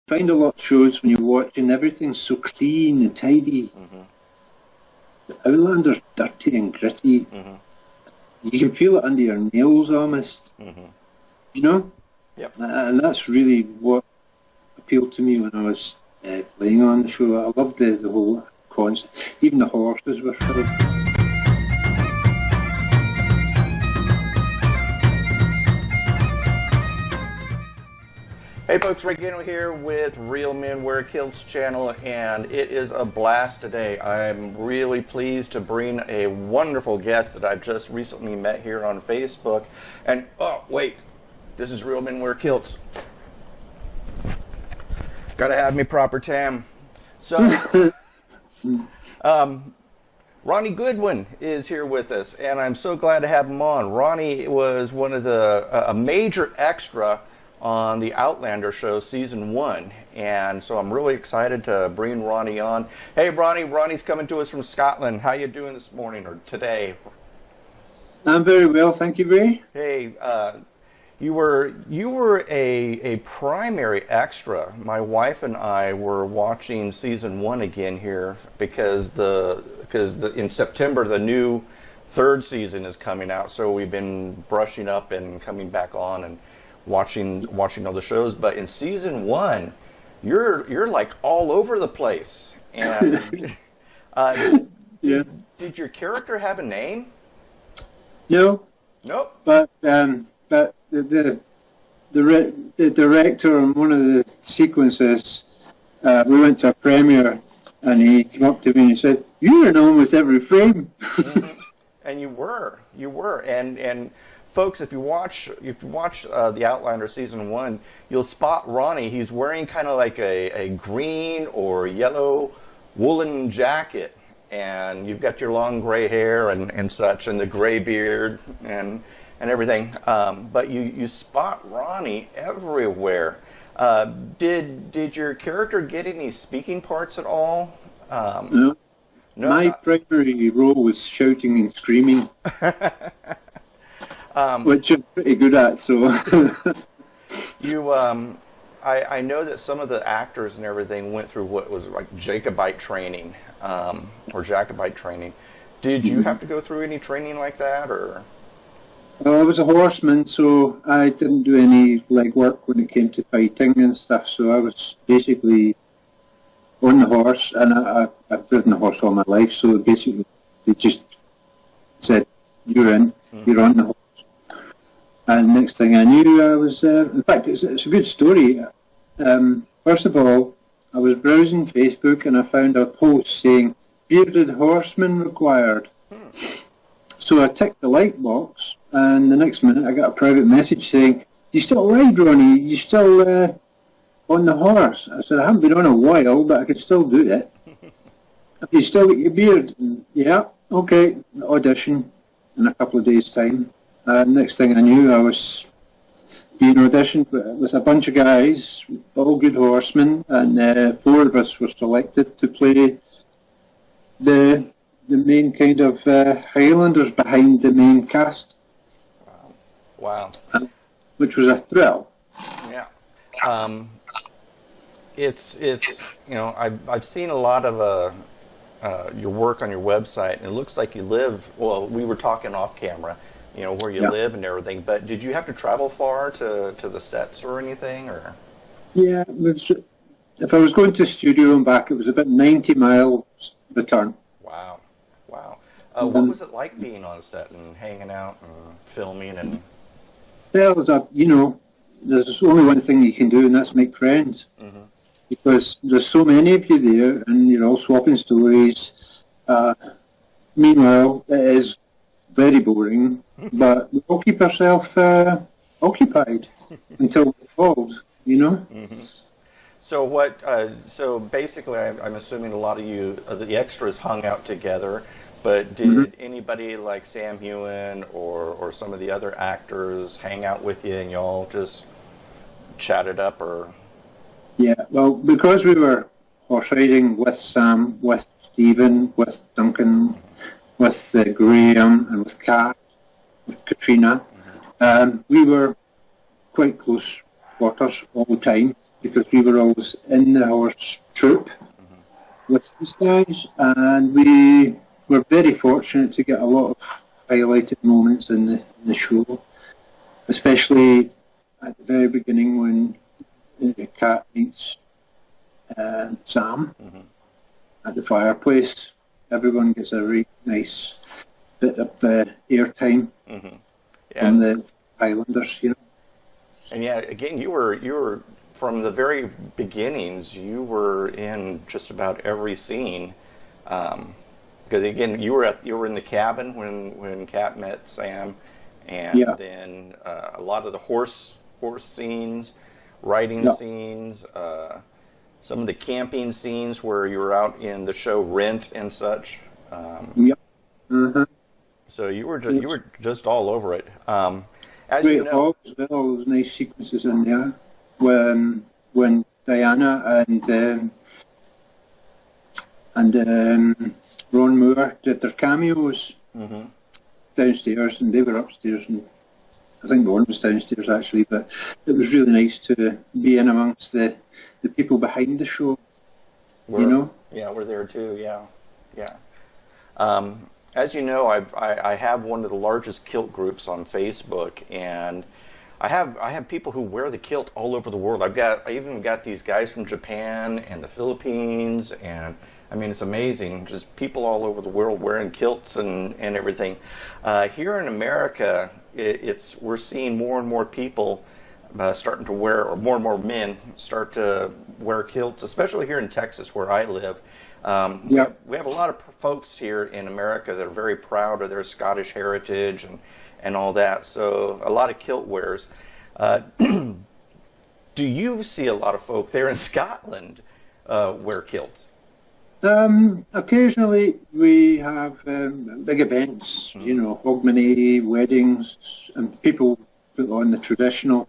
find a lot of shows when you're watching, everything's so clean and tidy. The Outlander's dirty and gritty. You can feel it under your nails almost. You know? Yep. And that's really what appealed to me when I was playing on the show. I loved the whole concept. Even the horses were fun. Hey folks, Rick Gino here with Real Men Wear Kilts channel, and it is a blast today. I'm really pleased to bring a wonderful guest that I've just recently met here on Facebook. And, oh, wait, this is Real Men Wear Kilts. Gotta have me proper tam. So, Ronnie Goodwin is here with us, and I'm so glad to have him on. Ronnie was one of a major extra on the Outlander show, season 1, and so I'm really excited to bring Ronnie on. Hey, Ronnie's coming to us from Scotland. How you doing this morning or today? I'm very well, thank you, Ray. Hey, you were a primary extra. My wife and I were watching season 1 again here because in September the new 3rd season is coming out, so we've been brushing up and coming back on and watching all the shows. But in season 1, you're like all over the place. And yeah. Did your character have a name? No. Nope. But the director on one of the sequences, we went to a premiere, and he came up to me and he said, "You're in almost every frame." And you were, and folks, if you watch the Outlander season 1, you'll spot Ronnie. He's wearing kind of like a green or yellow woolen jacket, and you've got your long gray hair and such, and the gray beard and everything. But you spot Ronnie everywhere. Did your character get any speaking parts at all? No. My primary role was shouting and screaming. Which I'm pretty good at, so. I know that some of the actors and everything went through what was like Jacobite training, or Jacobite training. Did you have to go through any training like that, or? Well, I was a horseman, so I didn't do any legwork when it came to fighting and stuff, so I was basically on the horse, and I've ridden a horse all my life, so basically they just said, "You're in, you're on the horse." And next thing I knew, I was, in fact, it's a good story. First of all, I was browsing Facebook and I found a post saying, "Bearded horseman required." So I ticked the like box, and the next minute I got a private message saying, "You still ride, Ronnie? You still on the horse?" I said, "I haven't been on a while, but I could still do it." "Have you still got your beard?" And, "Yeah, okay." Audition in a couple of days' time. Next thing I knew, I was being auditioned with a bunch of guys, all good horsemen, and 4 of us were selected to play the main kind of Highlanders behind the main cast. Wow. Which was a thrill. Yeah. It's I've seen a lot of your work on your website, and it looks like you live, well, we were talking off camera, where you live and everything, but did you have to travel far to the sets or anything, or? Yeah, if I was going to the studio and back, it was about 90 miles return. Wow. What was it like being on set and hanging out and filming and? Well, there's only one thing you can do, and that's make friends. Because there's so many of you there, and you're all swapping stories. Meanwhile, it is very boring, but we all keep ourselves occupied until we're called, So so basically, I'm assuming a lot of you, the extras, hung out together. But did anybody like Sam Hewen or some of the other actors hang out with you, and y'all just chatted up, or? Yeah, well, because we were horse riding with Sam, with Stephen, with Duncan, with Graham, and with Kat, with Katrina, we were quite close quarters all the time. because we were always in the horse troop with these guys, and we were very fortunate to get a lot of highlighted moments in the show, especially at the very beginning when Cat meets Sam at the fireplace. Everyone gets a really nice bit of airtime from the Highlanders, you know. And yeah, again, you were from the very beginnings. You were in just about every scene, because again, you were in the cabin when Cat met Sam, and then a lot of the horse scenes, riding scenes, some of the camping scenes where you were out in the show Rent and such. So you were just all over it. As Great you know, all those nice sequences in there when Diana and Ron Moore did their cameos downstairs, and they were upstairs, and I think Ron was downstairs actually, but it was really nice to be in amongst the people behind the show. You know? Yeah, we're there too. Yeah. As you know, I have one of the largest kilt groups on Facebook, and I have people who wear the kilt all over the world. I even got these guys from Japan and the Philippines, and I mean, it's amazing. Just people all over the world wearing kilts and everything. Here in America, we're seeing more and more people starting to wear, or more and more men start to wear kilts, especially here in Texas where I live. We have a lot of folks here in America that are very proud of their Scottish heritage and all that. So a lot of kilt wearers. Do you see a lot of folk there in Scotland wear kilts? Occasionally we have big events, you know, Hogmanay, weddings, and people put on the traditional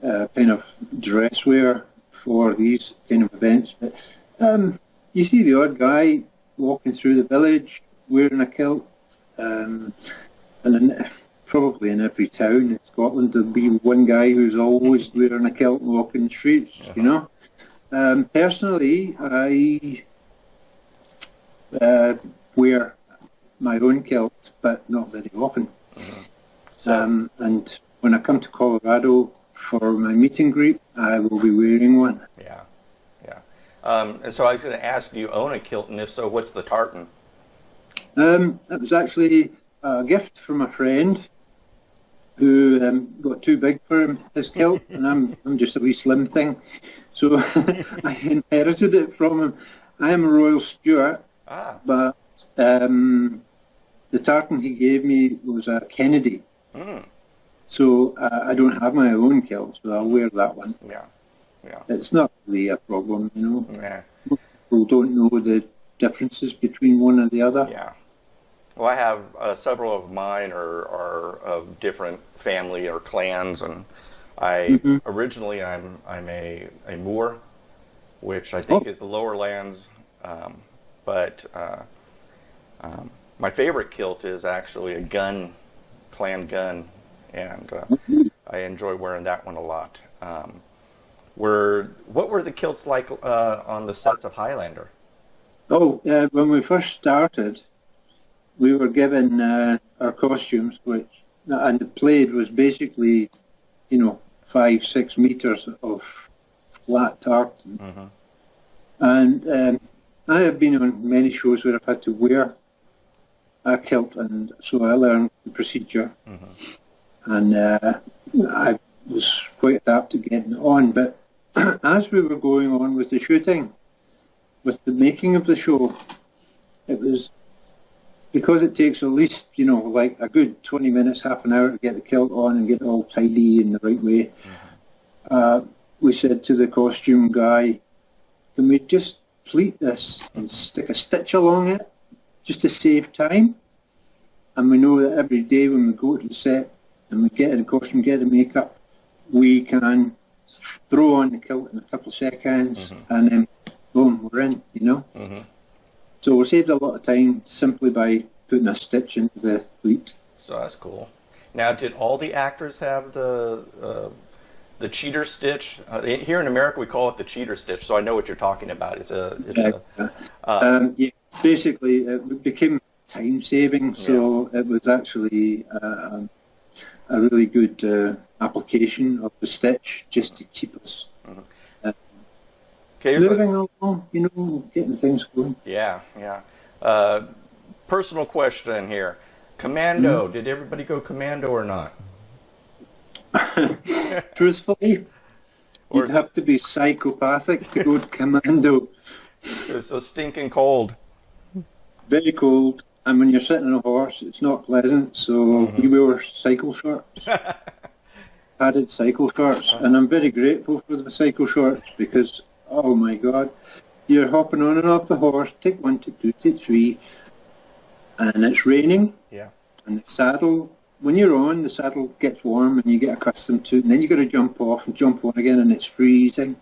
kind of dress wear for these kind of events. But you see the odd guy walking through the village wearing a kilt, and probably in every town in Scotland there'll be one guy who's always wearing a kilt walking the streets, you know. Personally, I wear my own kilt, but not very often. And when I come to Colorado for my meet and greet, I will be wearing one. Yeah. And so I was going to ask, do you own a kilt, and if so, what's the tartan? It was actually a gift from a friend who got too big for his kilt, and I'm just a wee slim thing, so I inherited it from him. I am a Royal Stewart, but the tartan he gave me was a Kennedy. So I don't have my own kilt, so I'll wear that one. Yeah. It's not really a problem, you know. Yeah. People don't know the differences between one and the other. Yeah. Well, I have several of mine are of different family or clans, and originally I'm a Moor, which I think is the lower lands, but my favorite kilt is actually a clan gun, and I enjoy wearing that one a lot. What were the kilts like on the sets of Highlander? When we first started, we were given our costumes, and the plaid was basically, 5-6 meters of flat tartan. And I have been on many shows where I've had to wear a kilt, and so I learned the procedure. And I was quite adapted to getting it on, but as we were going on with the shooting, with the making of the show, it was, because it takes at least, like a good 20 minutes, half an hour to get the kilt on and get it all tidy in the right way. We said to the costume guy, can we just pleat this and stick a stitch along it just to save time? And we know that every day when we go to the set and we get in the costume, get the makeup, we can throw on the kilt in a couple of seconds and then boom, we're in, So we saved a lot of time simply by putting a stitch into the pleat. So that's cool. Now, did all the actors have the the cheater stitch. Here in America, we call it the cheater stitch. So I know what you're talking about. Yeah, basically, it became time saving, so it was actually a really good application of the stitch just to keep us moving along, getting things going. Yeah. Personal question here. Commando, did everybody go commando or not? Truthfully, you'd have to be psychopathic to go to commando. It's so stinking cold. Very cold, and when you're sitting on a horse, it's not pleasant, so we wore cycle shorts. Padded cycle shorts, and I'm very grateful for the cycle shorts because, oh my God, you're hopping on and off the horse, take 1 to 2 to 3, and it's raining, and the saddle, when you're on, the saddle gets warm and you get accustomed to it, and then you got to jump off and jump on again, and it's freezing.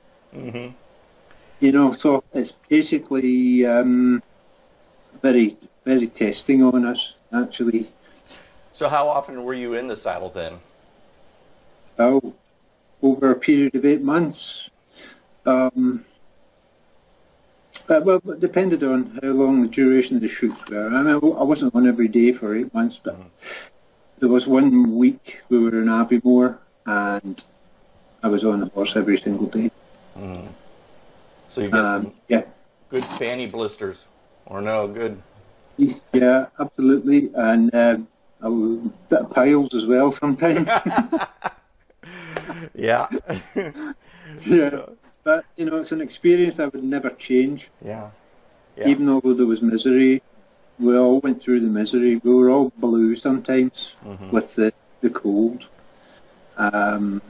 So it's basically very, very testing on us, actually. So how often were you in the saddle then? Oh, over a period of 8 months. Well, it depended on how long the duration of the shoots were. I mean, I wasn't on every day for 8 months, but there was 1 week we were in Abbeymoor, and I was on the horse every single day. So you got some good fanny blisters, or no, good? Yeah, absolutely, and a bit of piles as well sometimes. Yeah. But, it's an experience I would never change. Yeah. Even although there was misery, we all went through the misery. We were all blue sometimes with the cold. Good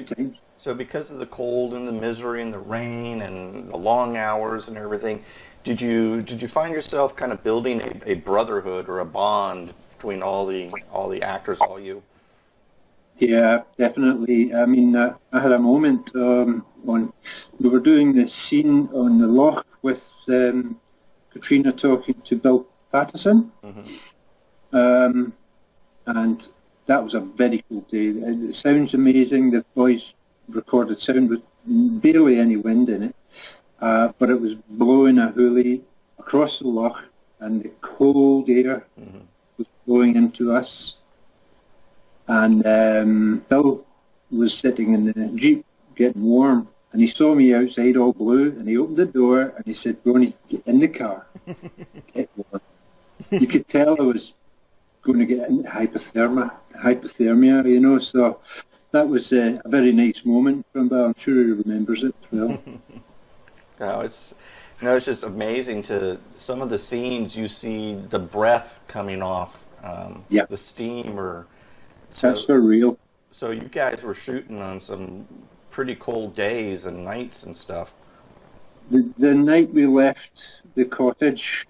times. So because of the cold and the misery and the rain and the long hours and everything, did you find yourself kind of building a brotherhood or a bond between all the actors, all you? Yeah, definitely. I mean, I had a moment when we were doing the scene on the loch with Katrina talking to Bill Patterson, and that was a very cool day. It sounds amazing. The boys recorded sound with barely any wind in it, but it was blowing a hoolie across the loch, and the cold air was blowing into us. And Bill was sitting in the Jeep getting warm, and he saw me outside all blue, and he opened the door and he said, "Ronnie, get in the car, get warm." You could tell I was going to get into hypothermia, so that was a very nice moment from Bill. I'm sure he remembers it well. It's just amazing to some of the scenes you see the breath coming off, the steam That's for real. So you guys were shooting on some pretty cold days and nights and stuff. The night we left the cottage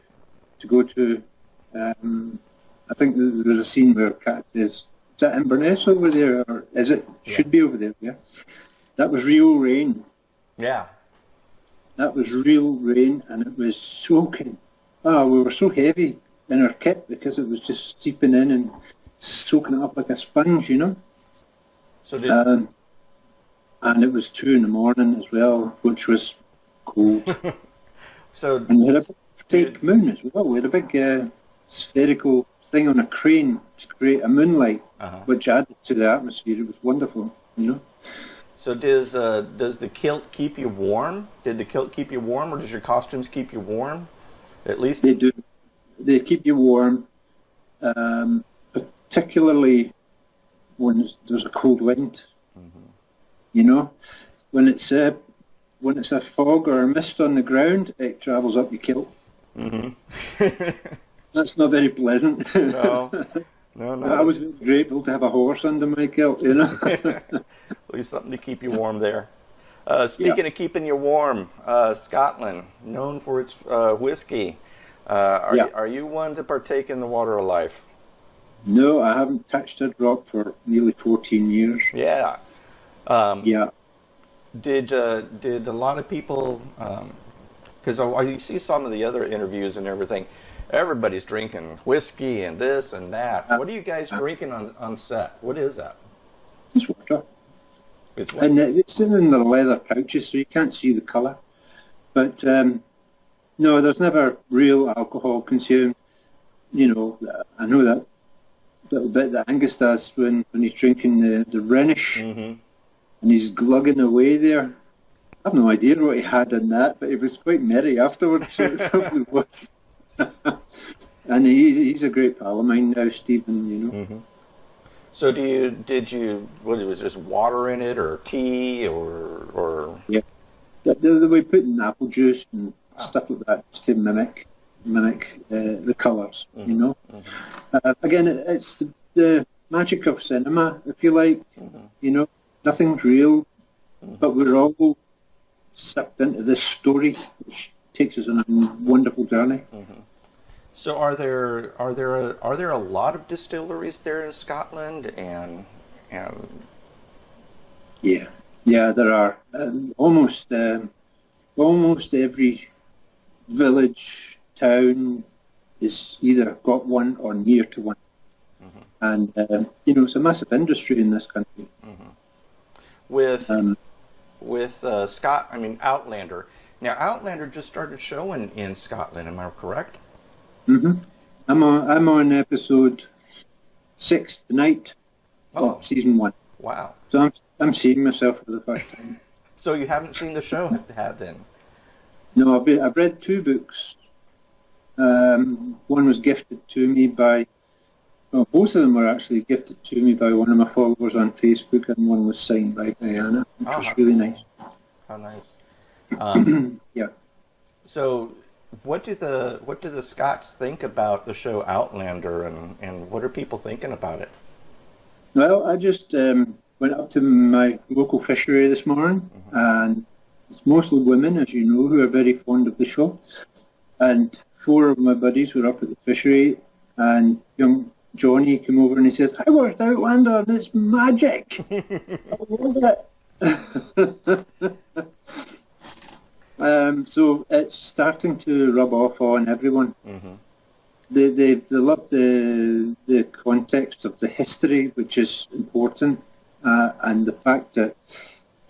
to go to, I think there was a scene where Cat is that Inverness over there, or is it? Should be over there, yeah. That was real rain. Yeah. That was real rain, and it was soaking. We were so heavy in our kit because it was just seeping in and soaking it up like a sponge, So and it was 2 a.m. as well, which was cold. And we had a fake moon as well. We had a big spherical thing on a crane to create a moonlight, which added to the atmosphere. It was wonderful, So does the kilt keep you warm? Did the kilt keep you warm, or does your costumes keep you warm? At least they do. They keep you warm. Particularly when there's a cold wind, when it's a fog or a mist on the ground, it travels up your kilt. That's not very pleasant. No. I was grateful to have a horse under my kilt, At least something to keep you warm there. Speaking of keeping you warm, Scotland, known for its whiskey. Are you one to partake in the water of life? No, I haven't touched a drop for nearly 14 years. Yeah. Did a lot of people? Because you see some of the other interviews and everything. Everybody's drinking whiskey and this and that. What are you guys drinking on set? What is that? It's water. It's what? And it's in the leather pouches, so you can't see the colour. But no, there's never real alcohol consumed. You know, I know that little bit that Angus does when he's drinking the Rhenish Mm-hmm. and he's glugging away there. I have no idea what he had in that, but he was quite merry afterwards, so it probably was. And he's a great pal of mine now, Stephen, you know. Mm-hmm. So what, it was just water in it, or tea, or... Yeah. We put in apple juice and stuff like that just to mimic the colours, you know. Mm-hmm. Again, it's the magic of cinema, if you like. You know, nothing's real, but we're all sucked into this story, which takes us on a wonderful journey. So are there a lot of distilleries there in Scotland, and Yeah, there are almost every village, town is either got one or near to one, and you know, it's a massive industry in this country. with Outlander. Now Outlander just started showing in Scotland. Am I correct? I'm on episode 6 tonight of season 1. Wow. So I'm seeing myself for the first time. So you haven't seen the show then? No, I've read 2 books. One was gifted to me by, well, both of them were actually gifted to me by one of my followers on Facebook, and one was signed by Diana, which was really nice. How nice. Yeah. So what do the Scots think about the show Outlander, and what are people thinking about it? Well, I just went up to my local fishery this morning, and it's mostly women, as you know, who are very fond of the show. And 4 of my buddies were up at the fishery, and young Johnny came over and he says, "I watched Outlander and it's magic." I love it. So it's starting to rub off on everyone. They love the context of the history, which is important, and the fact that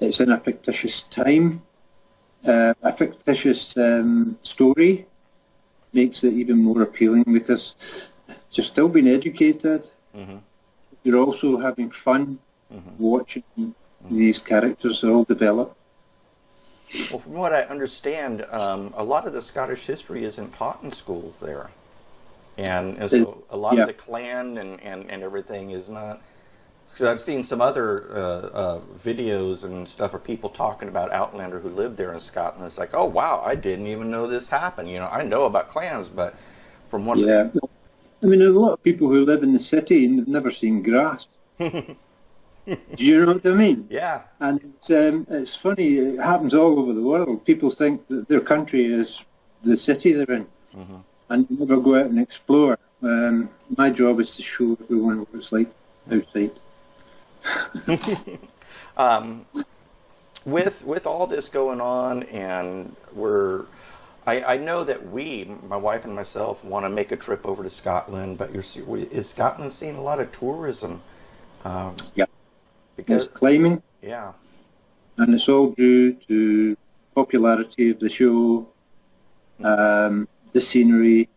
it's in a fictitious time, a fictitious story, makes it even more appealing because you're still being educated. You're also having fun watching these characters all develop. Well, from what I understand, a lot of the Scottish history isn't taught in schools there. And so a lot of the clan and everything is not... Because I've seen some other videos and stuff of people talking about Outlander who lived there in Scotland. It's like, oh, wow, I didn't even know this happened. You know, I know about clans, but from what... Yeah. I mean, there's a lot of people who live in the city and have never seen grass. Do you know what I mean? Yeah. And it's funny, it happens all over the world. People think that their country is the city they're in. And never go out and explore. My job is to show everyone what it's like outside. With all this going on, and I know that my wife and myself, want to make a trip over to Scotland, but is Scotland seeing a lot of tourism? Yeah. Because it's climbing. Yeah. And it's all due to popularity of the show, the scenery,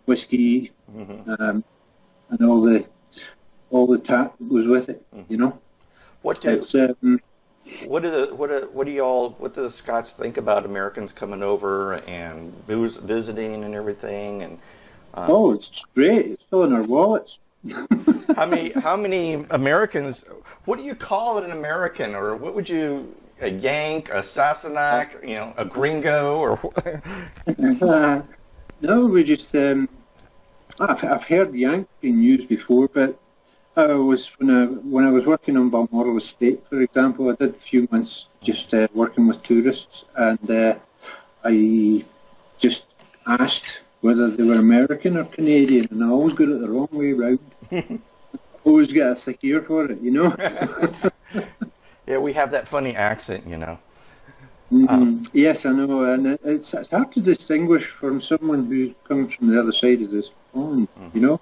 whiskey, and all the tat that goes with it. You know, what do the Scots think about Americans coming over and visiting and everything? And oh, it's great! It's filling our wallets. How many Americans? What do you call it, an American, or what would you? A Yank, a Sassenach, you know, a Gringo, or no, we just I've heard Yank being used before, but I was when I was working on Balmoral Estate, for example, I did a few months just working with tourists, and I just asked whether they were American or Canadian, and I always got it the wrong way round. Always get a thick ear for it, you know. Yeah, we have that funny accent, you know. Yes, I know, and it's hard to distinguish from someone who comes from the other side of this pond, you know.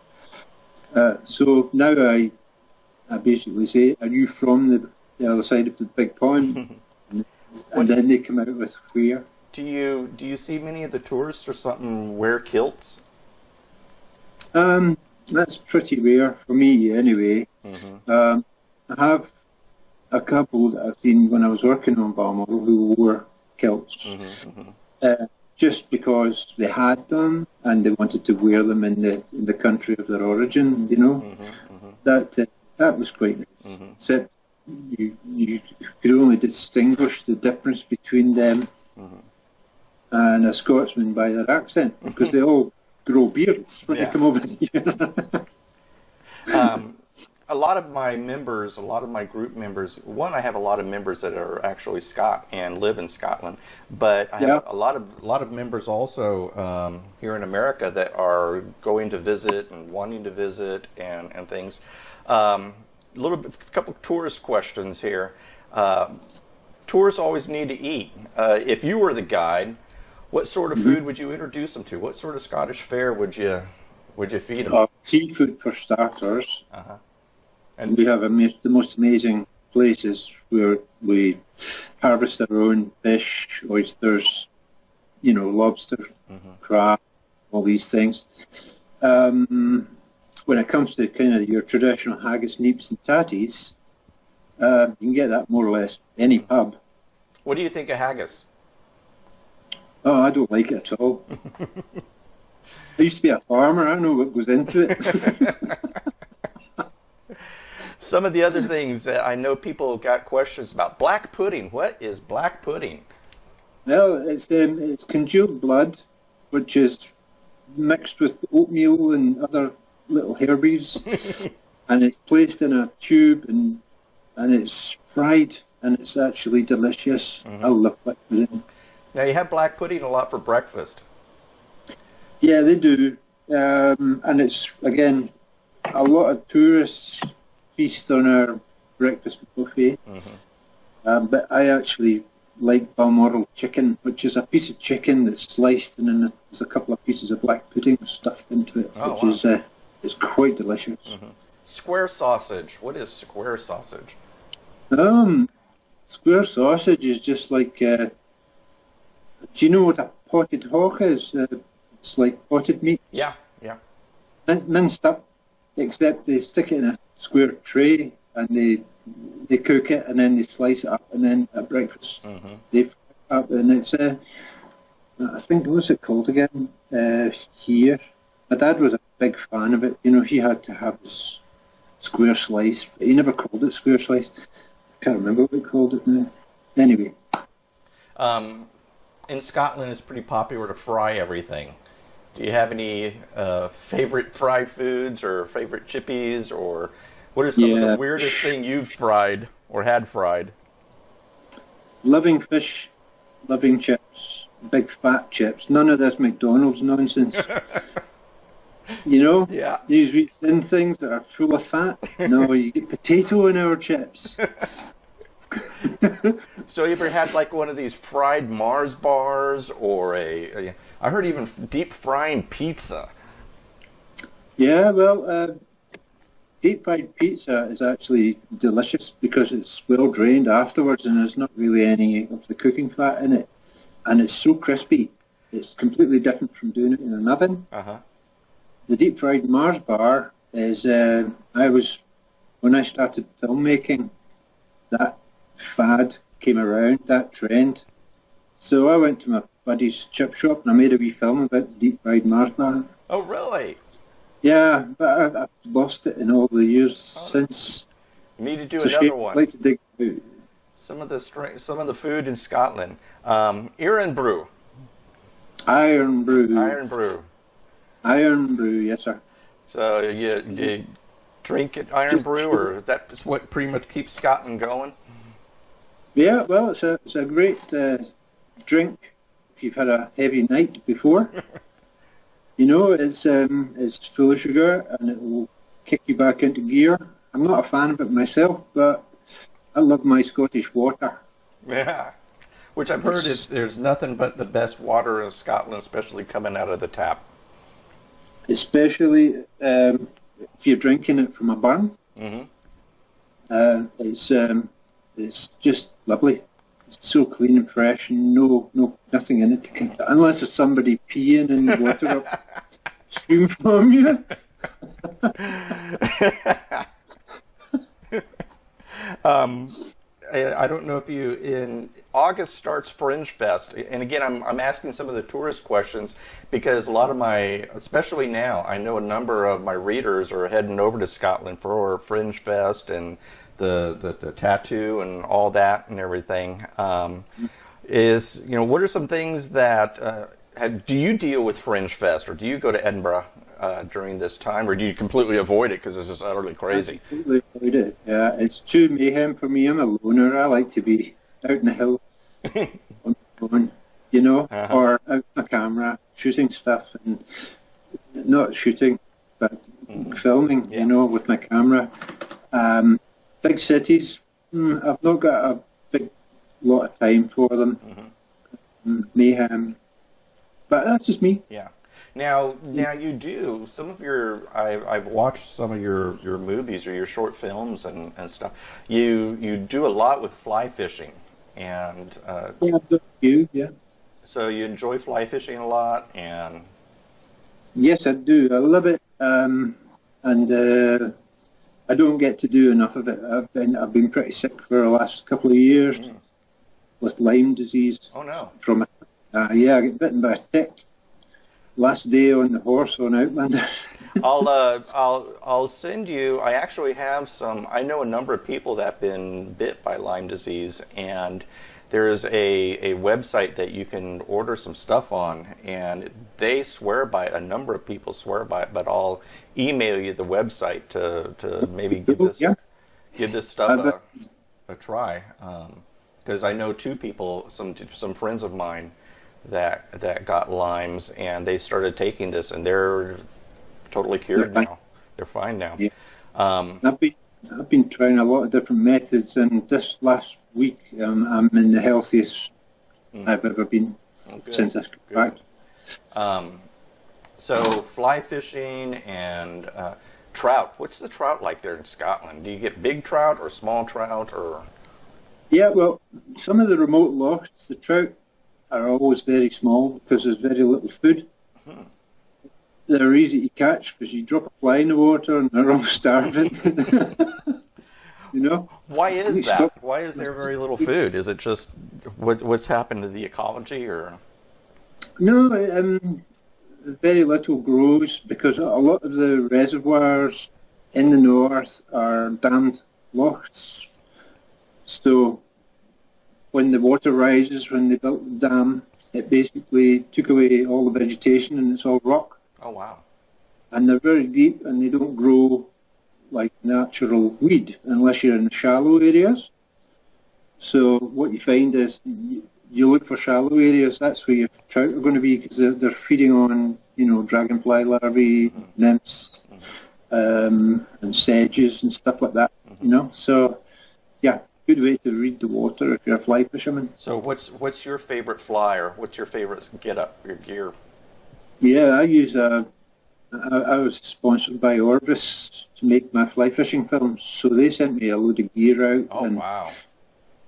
So now I I basically say, "Are you from the other side of the big pond?" And then they come out with where. Do you see many of the tourists or something wear kilts? That's pretty rare for me anyway. I have a couple that I've seen when I was working on Balmoral who wore kilts, just because they had them and they wanted to wear them in the country of their origin. You know, that was quite nice. Except you could only distinguish the difference between them and a Scotsman by their accent, because they all grow beards when they come over here. A lot of my members, a lot of my group members, I have a lot of members that are actually Scot and live in Scotland, but I have a lot of members also here in America that are going to visit and wanting to visit and things. A couple tourist questions here. Tourists always need to eat. If you were the guide, what sort of food would you introduce them to? What sort of Scottish fare would you feed them? Seafood for starters. And we have the most amazing places where we harvest our own fish, oysters, lobsters, crab, all these things. When it comes to kind of your traditional haggis, neeps, and tatties, you can get that more or less any pub. What do you think of haggis? Oh, I don't like it at all. I used to be a farmer. I know what goes into it. Some of the other things that I know people got questions about. Black pudding. What is black pudding? Well, it's congealed blood, which is mixed with oatmeal and other little herbies, and it's placed in a tube and it's fried, and it's actually delicious. I love black pudding. Now, you have black pudding a lot for breakfast. Yeah, they do, and it's again a lot of tourists feast on our breakfast buffet. But I actually like Balmoral chicken, which is a piece of chicken that's sliced, and then there's a couple of pieces of black pudding stuffed into it, which is it's quite delicious. Square sausage. What is square sausage? Square sausage is just like. Do you know what a potted hock is? It's like potted meat. Yeah. Minced up, except they stick it in a square tray and they cook it, and then they slice it up, and then at breakfast they fry it up, and it's I think, what's it called again here? My dad was a big fan of it. He had to have his square slice, but he never called it square slice. I can't remember what he called it now. Anyway. In Scotland, it's pretty popular to fry everything. Do you have any favorite fried foods or favorite chippies, or what is some of the weirdest thing you've fried or had fried? Loving fish, loving chips, big fat chips. None of this McDonald's nonsense. Yeah. These wee thin things that are full of fat. No, you get potato in our chips. So you ever had like one of these fried Mars bars, or I heard even deep frying pizza? Yeah, well, deep fried pizza is actually delicious because it's well drained afterwards, and there's not really any of the cooking fat in it, and it's so crispy. It's completely different from doing it in an oven. The deep fried Mars bar is when I started filmmaking, that fad came around, that trend. So I went to my buddy's chip shop and I made a wee film about the deep fried Mars bar. Oh, really? Yeah, but I've lost it in all the years since. You need to do another one. I'd like to dig out some of the food in Scotland. Iron brew. Iron brew. Iron brew, yes sir. So you drink it iron brew, or that's what pretty much keeps Scotland going? Yeah, well, it's a great drink if you've had a heavy night before. It's full of sugar and it'll kick you back into gear. I'm not a fan of it myself, but I love my Scottish water. Yeah, which I've heard there's nothing but the best water in Scotland, especially coming out of the tap. Especially if you're drinking it from a burn. It's just lovely. It's so clean and fresh, and nothing in it unless there's somebody peeing in the water upstream from you. I don't know if you, in August starts Fringe Fest, and again, I'm asking some of the tourist questions because a lot of especially now, I know a number of my readers are heading over to Scotland for Fringe Fest and the tattoo and all that and everything. What are some things that do you deal with Fringe Fest, or do you go to Edinburgh during this time, or do you completely avoid it because it's just utterly crazy? I completely avoid it. Yeah, it's too mayhem for me. I'm a loner. I like to be out in the hill on my own, or out my camera shooting stuff, and not shooting, but filming, with my camera. Big cities, I've not got a big lot of time for them. Mayhem, but that's just me. Yeah. Now you do some of your. I've watched some of your movies or your short films and stuff. You do a lot with fly fishing, and yeah, I've got you. Yeah. So you enjoy fly fishing a lot, and yes, I do. I love it, and I don't get to do enough of it. I've been pretty sick for the last couple of years with Lyme disease. Oh no! From I get bitten by a tick. Last day on the horse on Outlander. I'll send you. I actually have some. I know a number of people that have been bit by Lyme disease, and there is a website that you can order some stuff on, and they swear by it. A number of people swear by it, but I'll email you the website to maybe give this stuff a try, because I know two people, some friends of mine that got Lyme's, and they started taking this, and they're totally cured now. They're fine now. Yeah. I've been trying a lot of different methods, and this last week I'm in the healthiest I've ever been since I got back. So fly fishing and trout. What's the trout like there in Scotland? Do you get big trout or small trout, or? Yeah, well, some of the remote lochs, the trout are always very small because there's very little food. They're easy to catch because you drop a fly in the water and they're all starving. Why is that? Why is there very little food? Is it just what's happened to the ecology, or? No, very little grows because a lot of the reservoirs in the north are dammed lochs. So when the water rises, when they built the dam, it basically took away all the vegetation and it's all rock. Oh, wow. And they're very deep and they don't grow like natural weed unless you're in the shallow areas. So what you find is you look for shallow areas, that's where your trout are going to be because they're feeding on, dragonfly larvae, nymphs, and sedges and stuff like that, So, yeah. Good way to read the water if you're a fly fisherman. So what's your favorite fly, or what's your favorite your gear? Yeah, I was sponsored by Orbis to make my fly fishing films, so they sent me a load of gear out. Oh, wow.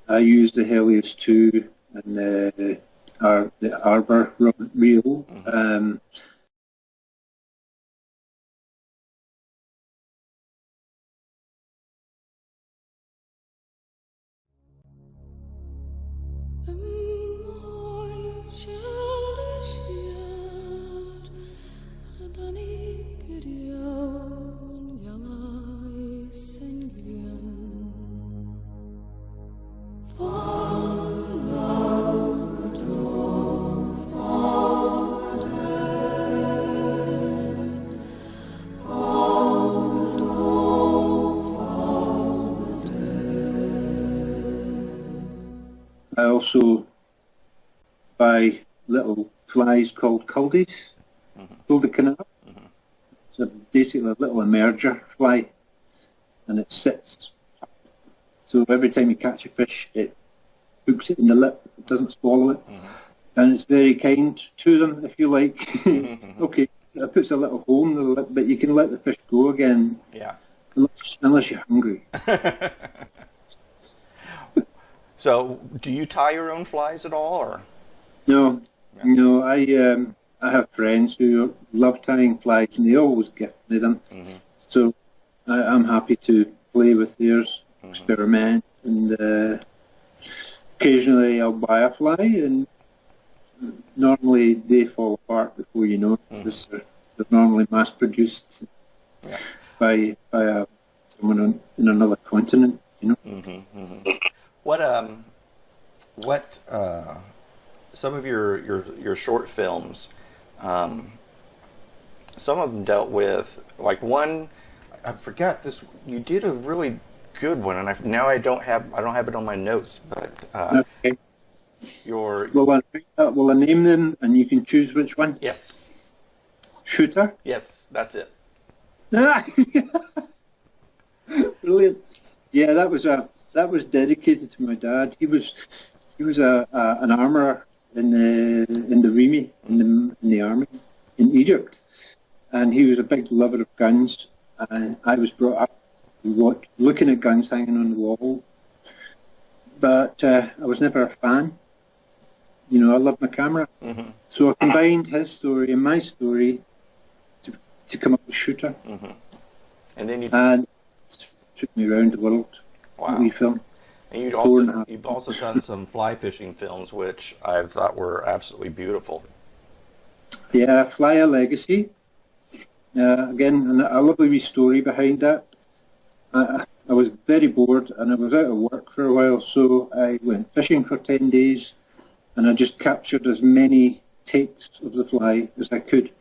I used the Helios 2 and the Arbor reel. I also buy little flies called culdies, canal. So basically a little emerger fly, and it sits. So every time you catch a fish, it hooks it in the lip, it doesn't swallow it. And it's very kind to them, if you like. Okay, it puts a little hole in the lip, but you can let the fish go again. Yeah. unless you're hungry. So, do you tie your own flies at all, or? No, no. I have friends who love tying flies, and they always gift me them. Mm-hmm. So I'm happy to play with theirs, experiment, and occasionally I'll buy a fly, and normally they fall apart before you know it, because they're normally mass produced by someone in another continent. You know. Mm-hmm, mm-hmm. What some of your short films, some of them dealt with, like one, I forgot this. You did a really good one, and I don't have it on my notes, but Okay. your Will I name them, and you can choose which one? yes, Shooter. yes, that's it. Brilliant. Yeah, that was dedicated to my dad. He was an armourer in the Rimi in the army in Egypt, and he was a big lover of guns. I was brought up looking at guns hanging on the wall, but I was never a fan. You know, I love my camera, so I combined his story and my story to come up with Shooter, And then and it took me around the world. wow. We film. And you've also done some fly fishing films, which I thought were absolutely beautiful. Yeah, Fly a Legacy. Again, and a lovely wee story behind that. I was very bored and I was out of work for a while, so I went fishing for 10 days and I just captured as many takes of the fly as I could.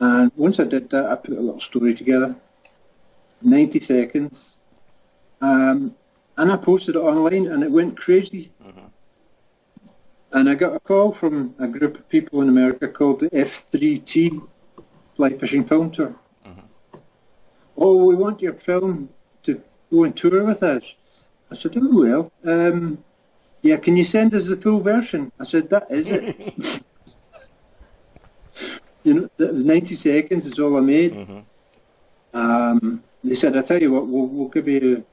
And once I did that, I put a little story together, 90 seconds, and I posted it online and it went crazy. And I got a call from a group of people in America called the F3T, Fly Fishing Film Tour. Oh, we want your film to go on tour with us. I said, oh, well, yeah, can you send us the full version? I said, that is it. You know, that was 90 seconds is all I made. They said, I tell you what, we'll give you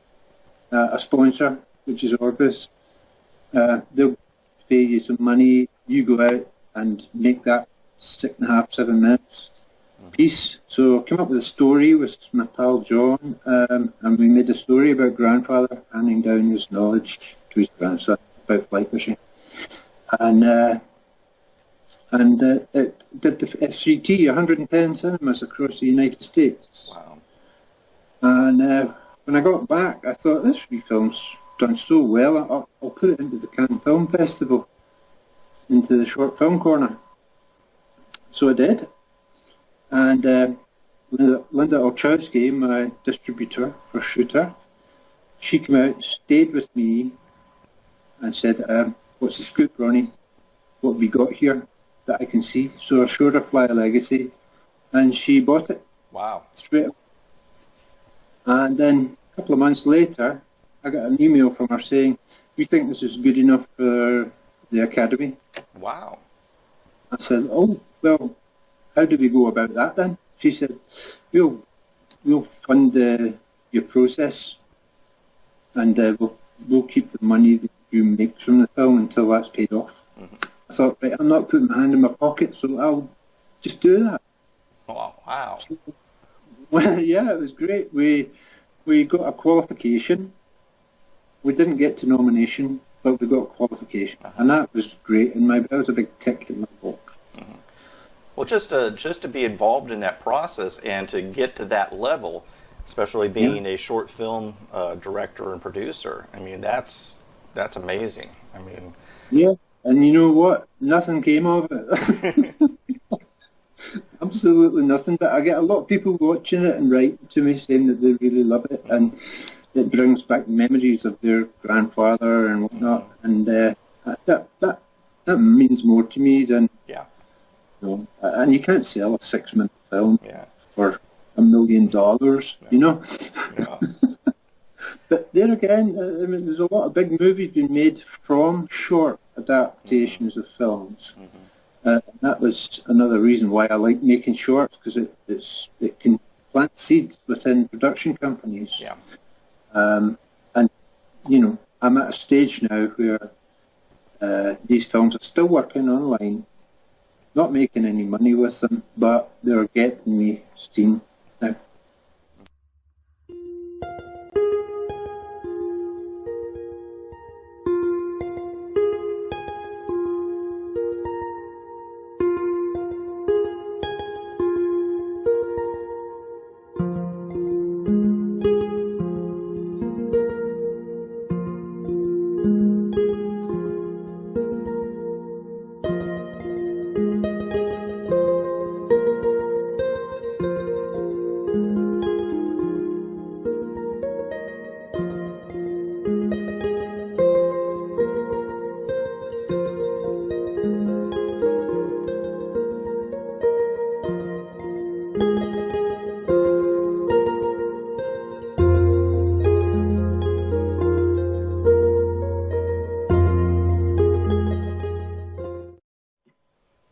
a sponsor, which is Orbis. They'll pay you some money. You go out and make that 6.5, 7 minutes piece. So I came up with a story with my pal John, and we made a story about grandfather handing down his knowledge to his grandson about fly fishing. And it did the F3T, 110 cinemas across the United States. Wow. And when I got back, I thought, this wee film's done so well, I'll put it into the Cannes Film Festival, into the short film corner. So I did. And Linda Olchowski, my distributor for Shooter, she came out, stayed with me, and said, what's the scoop, Ronnie? What have we got here that I can see? So I showed her Fly a Legacy, and she bought it. Wow. Straight up. And then a couple of months later, I got an email from her saying, we think this is good enough for the Academy. Wow. I said, oh, well, how do we go about that then? She said, we'll fund your process, and we'll keep the money that you make from the film until that's paid off. I thought, right, I'm not putting my hand in my pocket, so I'll just do that. Oh, wow. So, well, yeah, it was great. We got a qualification. We didn't get to nomination, but we got a qualification, and that was great. And that was a big tick in my box. Well, just to be involved in that process and to get to that level, especially being a short film director and producer, I mean, that's amazing. I mean, yeah, and you know what? Nothing came of it. Absolutely nothing. But I get a lot of people watching it and writing to me saying that they really love it, and it brings back memories of their grandfather and whatnot, and that means more to me than. You know, and you can't sell a 6-minute film for $1 million, you know. Yeah. But there again, I mean, there's a lot of big movies being made from short adaptations of films. That was another reason why I like making shorts, because it can plant seeds within production companies. Yeah. And, I'm at a stage now where these films are still working online, not making any money with them, but they're getting me seen now.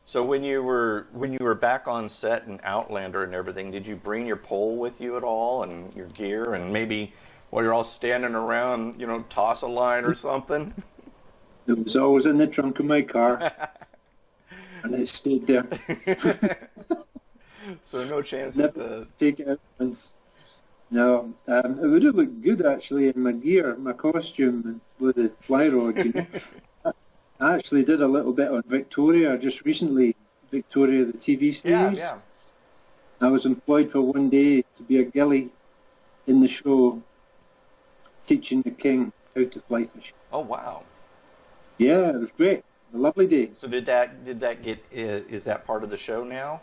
So when you were back on set in Outlander and everything, did you bring your pole with you at all and your gear, and maybe while you're all standing around, toss a line or something? It was always in the trunk of my car, and it stayed there. So no chances Never to take it out once. No, it would have looked good actually in my gear, my costume with the fly rod. I actually did a little bit on Victoria just recently, Victoria, the TV series. Yeah. I was employed for one day to be a gilly in the show, teaching the king how to fly fish. Oh wow. Yeah, it was great. A lovely day. So did that get is that part of the show now?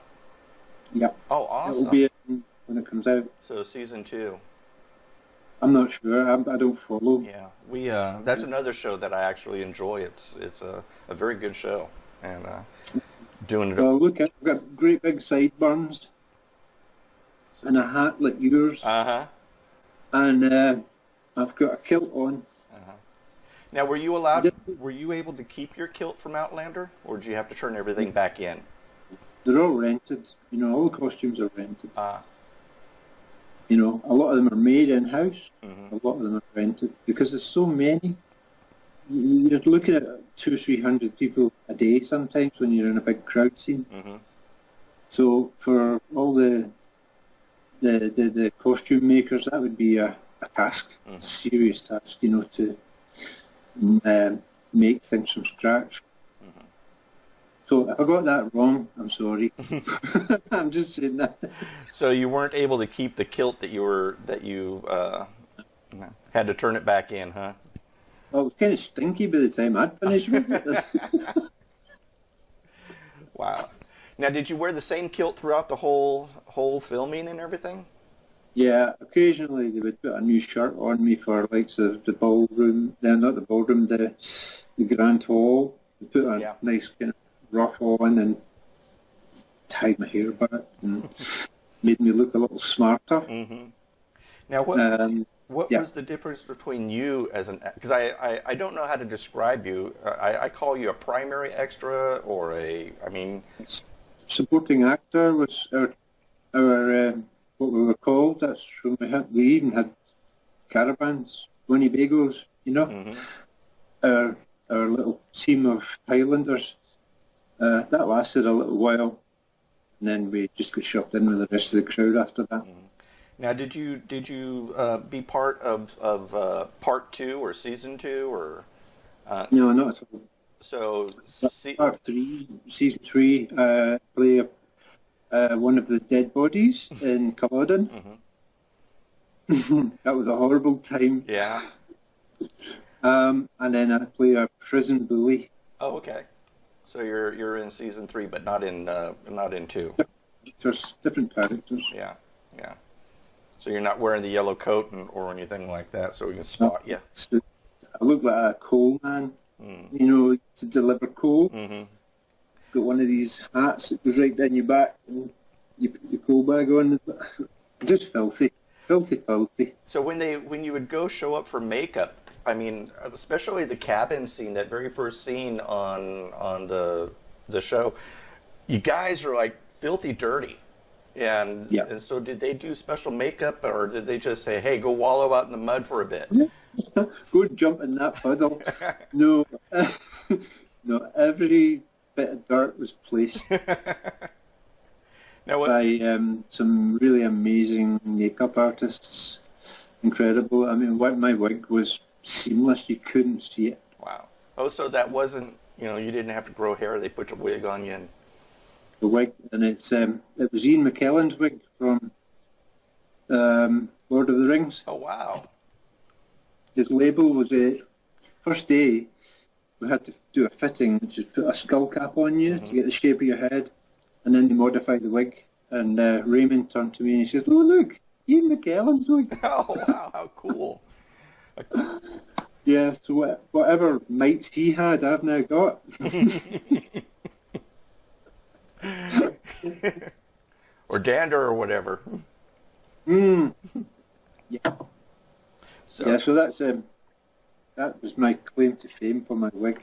Yeah. Oh, awesome. It'll be in when it comes out. So season 2. I'm not sure. I don't follow. Yeah, we that's another show that I actually enjoy. It's a very good show, and doing it. Well, look, I've got great big sideburns and a hat like yours. And I've got a kilt on. Now, were you able to keep your kilt from Outlander, or did you have to turn everything back in? They're all rented. All the costumes are rented. A lot of them are made in-house. Mm-hmm. A lot of them are rented because there's so many. You're looking at 200-300 people a day sometimes when you're in a big crowd scene. Mm-hmm. So for all the costume makers, that would be a task, a serious task, to make things from scratch. So if I got that wrong, I'm sorry. I'm just saying that. So you weren't able to keep the kilt that you had to turn it back in, huh? Well, it was kind of stinky by the time I'd finished with it. Wow. Now, did you wear the same kilt throughout the whole filming and everything? Yeah, occasionally they would put a new shirt on me for like the ballroom. Not the ballroom, the grand hall. They put a nice kind of ruff on and tied my hair back and made me look a little smarter. Mm-hmm. Now, what was the difference between you as because I don't know how to describe you. I call you a primary extra or supporting actor was our what we were called. That's when we even had caravans, Winnebagos, our little team of Highlanders. That lasted a little while, and then we just got shoved in with the rest of the crowd after that. Mm-hmm. Now, did you be part of part 2 or season 2 or? No, not at all. So part 3, season 3, play one of the dead bodies in Culloden. Mm-hmm. That was a horrible time. Yeah. And then I play a prison bully. Oh, okay. So you're in season 3, but not in 2. There's different characters. Yeah. So you're not wearing the yellow coat or anything like that, so we can spot you. I look like a coal man, to deliver coal. Mm-hmm. Got one of these hats that goes right down your back, and you put your coal bag on. Just filthy. So when you would go show up for makeup, I mean, especially the cabin scene, that very first scene on the show, you guys are like filthy dirty. And, Yeah. and so did they do special makeup, or did they just say, hey, go wallow out in the mud for a bit? Go jump in that puddle. No, no, every bit of dirt was placed Now, what, by some really amazing makeup artists. Incredible. I mean, my wig was seamless. You couldn't see it. wow. Oh, so that wasn't, you didn't have to grow hair. They put a wig on you. And, The wig, and it was Ian McKellen's wig from Lord of the Rings. oh, wow. His label was first day we had to do a fitting, which is put a skull cap on you to get the shape of your head, and then they modify the wig. And Raymond turned to me and he said, "Oh look, Ian McKellen's wig." Oh, wow, how cool. Yeah, so whatever mites he had, I've now got. Or dander or whatever. Yeah. So, Yeah, so that was my claim to fame for my wig.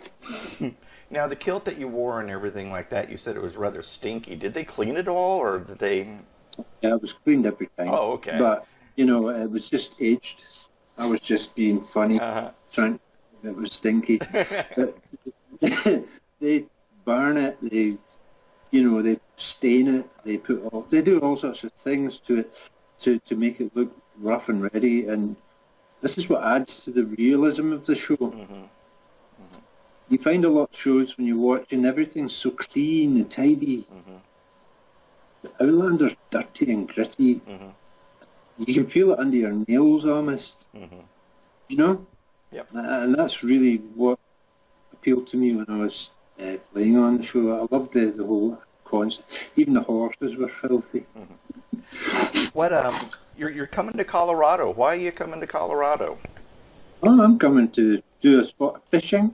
now, the kilt that you wore and everything like that, you said it was rather stinky. Did they clean it all, or did they... Yeah, it was cleaned every time. Oh, okay. But, it was just aged. I was just being funny, trying. It was stinky. But they burn it. They stain it. They do all sorts of things to it to make it look rough and ready. And this is what adds to the realism of the show. You find a lot of shows when you're watching, everything's so clean and tidy. The Outlander's dirty and gritty. You can feel it under your nails almost. Yep. And that's really what appealed to me when I was playing on the show. I loved the whole concept. Even the horses were filthy. What, you're coming to Colorado. Why are you coming to Colorado? Well, I'm coming to do a spot of fishing,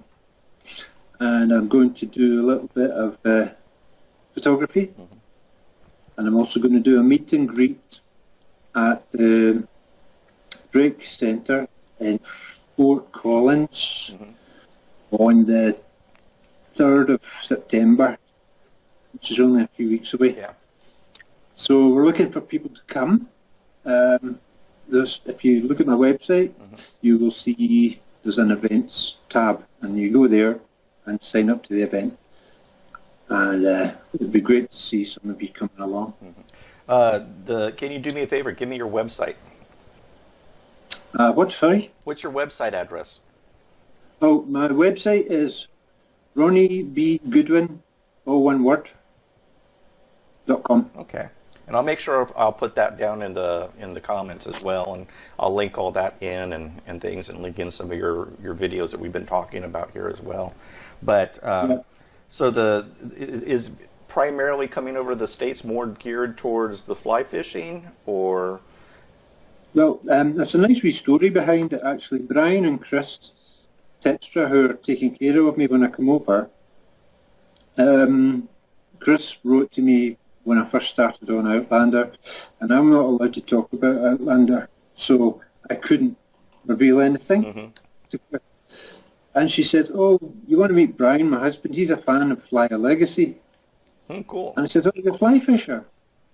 and I'm going to do a little bit of photography, and I'm also going to do a meet and greet at the Drake Centre in Fort Collins on the 3rd of September, which is only a few weeks away. Yeah. So we're looking for people to come. If you look at my website, you will see there's an events tab, and you go there and sign up to the event. And it'd be great to see some of you coming along. Can you do me a favor? Give me your website. What, sorry? What's your website address? Oh, my website is Ronnie B. Goodwin, all one word, .com. Okay. And I'll make sure I'll put that down in the comments as well, and I'll link all that in and things, and link in some of your videos that we've been talking about here as well. But so is primarily coming over to the States more geared towards the fly fishing, or? Well, there's a nice wee story behind it, actually. Brian and Chris Textra, who are taking care of me when I come over, Chris wrote to me when I first started on Outlander, and I'm not allowed to talk about Outlander, so I couldn't reveal anything. And she said, "Oh, you want to meet Brian, my husband? He's a fan of Fly a Legacy." Cool. And I said, "Oh, he's a fly fisher."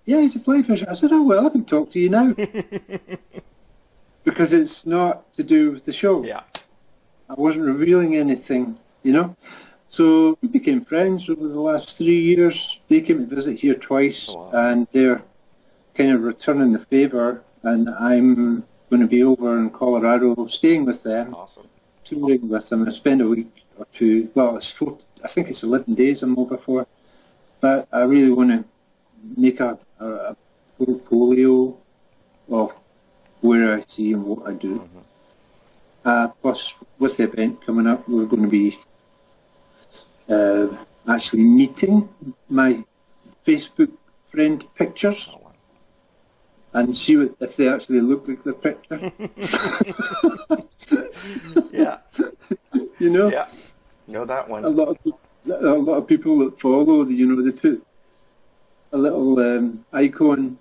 "Yeah, he's a fly fisher." I said, "Oh, well, I can talk to you now." Because it's not to do with the show. Yeah. I wasn't revealing anything, So we became friends over the last 3 years. They came to visit here twice, and they're kind of returning the favour. And I'm going to be over in Colorado, staying with them, Awesome. touring with them. I spend a week or two. Well, I think it's 11 days I'm over for. But I really want to make a portfolio of where I see and what I do. Plus, with the event coming up, we're going to be actually meeting my Facebook friend pictures and see if they actually look like the picture. Yeah. Yeah. Know that one. A lot of people that follow, they put a little icon,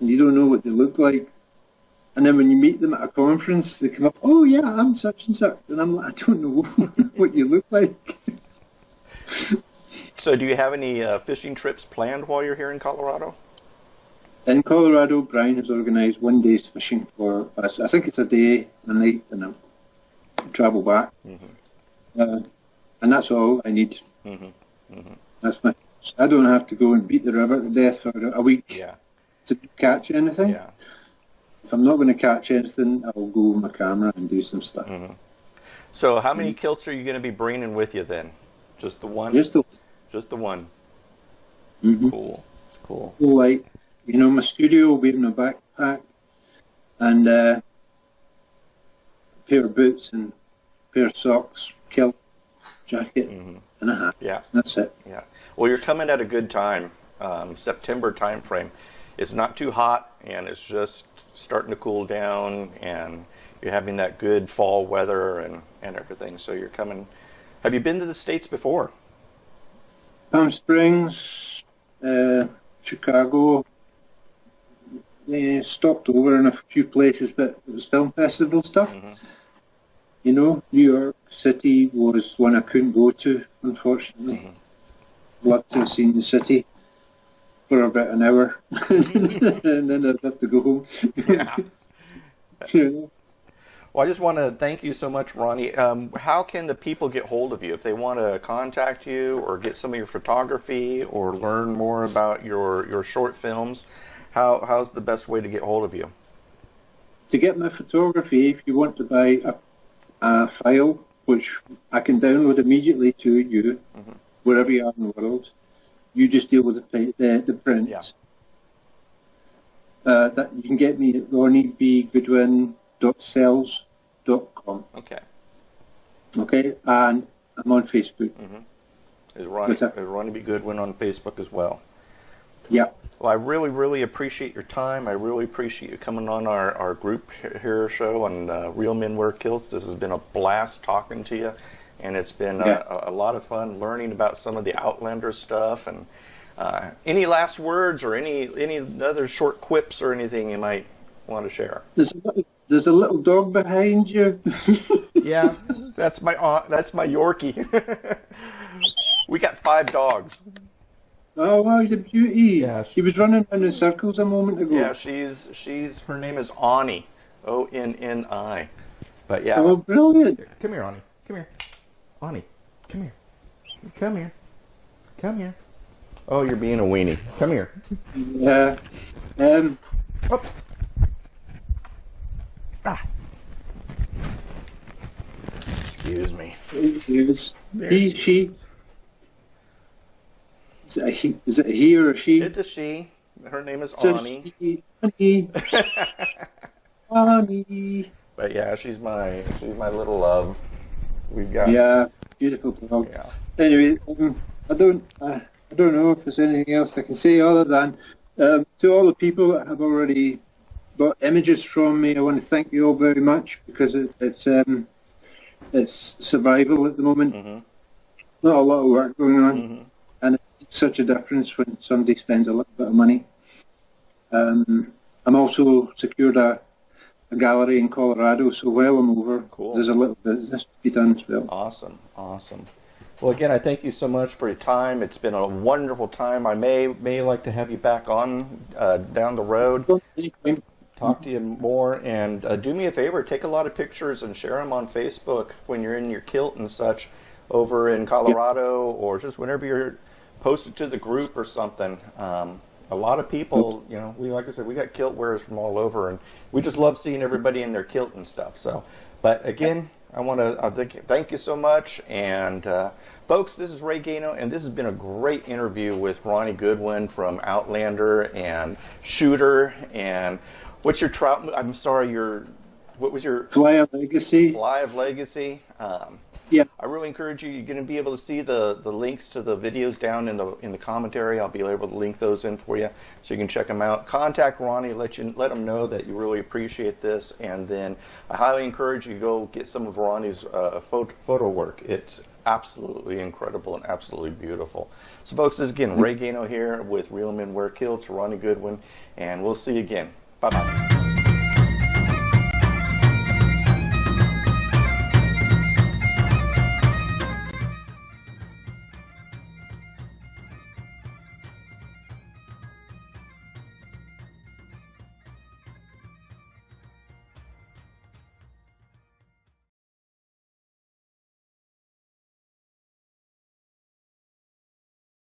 and you don't know what they look like. And then when you meet them at a conference, they come up, "Oh yeah, I'm such and such," and I'm like, "I don't know what you look like." So, do you have any fishing trips planned while you're here in Colorado? In Colorado, Brian has organised 1 day's fishing for us. I think it's a day, a night, and a travel back. And that's all I need. That's my. I don't have to go and beat the river to death for a week to catch anything. If I'm not going to catch anything, I'll go with my camera and do some stuff. So how many kilts are you going to be bringing with you then? Just the one? Just the one. Cool. So, like, you know, my studio will be in my backpack, and a pair of boots and a pair of socks, kilt, jacket, and a hat. Yeah. That's it. Yeah. Well, you're coming at a good time, September time frame. It's not too hot, and it's just starting to cool down, and you're having that good fall weather and everything. So you're coming. Have you been to the States before? Palm Springs, Chicago. Stopped over in a few places, but it was film festival stuff. You know, New York City was one I couldn't go to, unfortunately. Loved to have seen the city for about an hour, and then I'd have to go home. Well, I just want to thank you so much, Ronnie. How can the people get hold of you if they want to contact you or get some of your photography or learn more about your short films? How's the best way to get hold of you? To get my photography, if you want to buy a file, which I can download immediately to you, wherever you are in the world, you just deal with the print. That you can get me at ronniebgoodwin.cells.com. Okay, and I'm on Facebook. Is Ronnie B. Goodwin on Facebook as well? Yeah. Well, I really, really appreciate your time. I really appreciate you coming on our group here show on Real Men Wear Kilts. This has been a blast talking to you, and it's been a lot of fun learning about some of the Outlander stuff. And any last words or any other short quips or anything you might want to share? There's a little dog behind you. Yeah, that's my Yorkie. We got 5 dogs. Oh wow, he's a beauty. Yeah, she was running around in circles a moment ago. Yeah, her name is Ronnie, Onni. But yeah. Oh, brilliant! Come here, Ronnie. Come here, Ronnie. Come here. Come here. Come here. Oh, you're being a weenie. Come here. Yeah. Oops. Excuse me. Yes. She. Is it a he or a she? It's a she. Her name is Ronnie. Ronnie. But yeah, she's my little love. We've got beautiful dog. Yeah. Anyway, I don't know if there's anything else I can say other than to all the people that have already bought images from me. I want to thank you all very much because it's survival at the moment. Not a lot of work going on. And it makes such a difference when somebody spends a little bit of money. I'm also secured a gallery in Colorado, so while I'm over, there's a little business to be done as well. Awesome. Well, again, I thank you so much for your time. It's been a wonderful time. I may like to have you back on down the road, talk to you more, and do me a favor, take a lot of pictures and share them on Facebook when you're in your kilt and such over in Colorado, or just whenever you're posted to the group or something. A lot of people, you know, like I said, we got kilt wearers from all over, and we just love seeing everybody in their kilt and stuff. So, but again, I want to thank you so much. And folks, this is Ray Gano, and this has been a great interview with Ronnie Goodwin from Outlander and Shooter. And what's your trout? I'm sorry, what was your Fly of Legacy? Fly of Legacy. Yeah. I really encourage you. You're going to be able to see the links to the videos down in the commentary. I'll be able to link those in for you so you can check them out. Contact Ronnie, let him know that you really appreciate this, and then I highly encourage you to go get some of Ronnie's photo work. It's absolutely incredible and absolutely beautiful. So folks, this is again Ray Gano here with Real Men Wear Kilts, Ronnie Goodwin, and we'll see you again. Bye-bye.